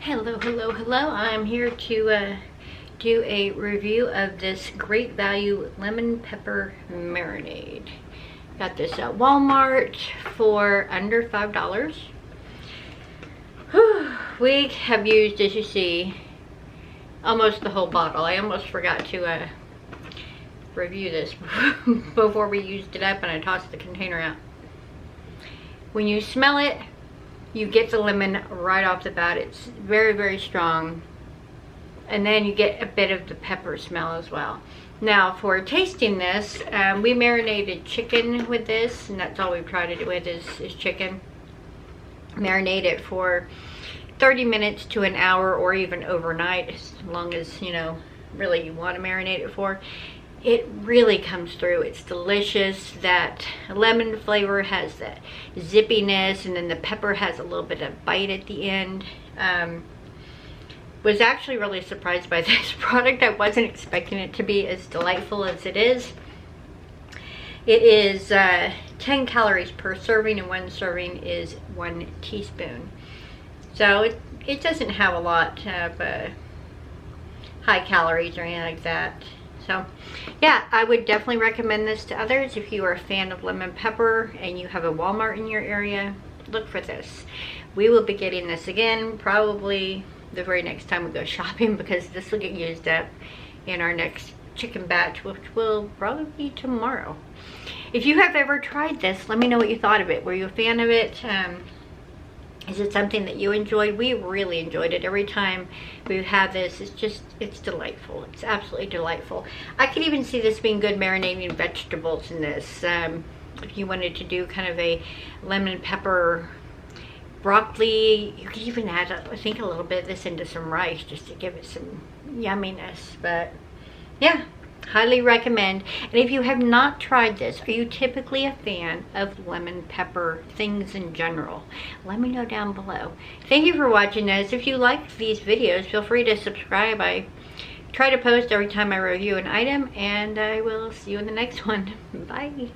Hello, hello, hello. I'm here to do a review of this Great Value Lemon Pepper Marinade. Got this at Walmart for under $5. We have used, as you see, almost the whole bottle. I almost forgot to review this before we used it up and I tossed the container out. When you smell it, you get the lemon right off the bat. It's very, very strong. And then you get a bit of the pepper smell as well. Now for tasting this, we marinated chicken with this, and that's all we've tried it with is chicken. Marinate it for 30 minutes to an hour or even overnight, as long as, you know, really you want to marinate it for. It really comes through. It's delicious. That lemon flavor has that zippiness, and then the pepper has a little bit of bite at the end. Was actually really surprised by this product. I wasn't expecting it to be as delightful as it is. It is 10 calories per serving, and one serving is 1 teaspoon. So it doesn't have a lot of high calories or anything like that. So yeah, I would definitely recommend this to others. If you are a fan of lemon pepper and you have a Walmart in your area, look for this. We will be getting this again probably the very next time we go shopping, because this will get used up in our next chicken batch, which will probably be tomorrow. If you have ever tried this, let me know what you thought of it. Were you a fan of it? Is it something that you enjoyed? We really enjoyed it. Every time we have this, it's delightful. It's absolutely delightful. I could even see this being good marinating vegetables in this. If you wanted to do kind of a lemon pepper broccoli, you could even add, I think, a little bit of this into some rice just to give it some yumminess. But yeah, highly recommend. And if you have not tried this, are you typically a fan of lemon pepper things in general? Let me know down below. Thank you for watching this. If you like these videos, feel free to subscribe. I try to post every time I review an item, and I will see you in the next one. Bye.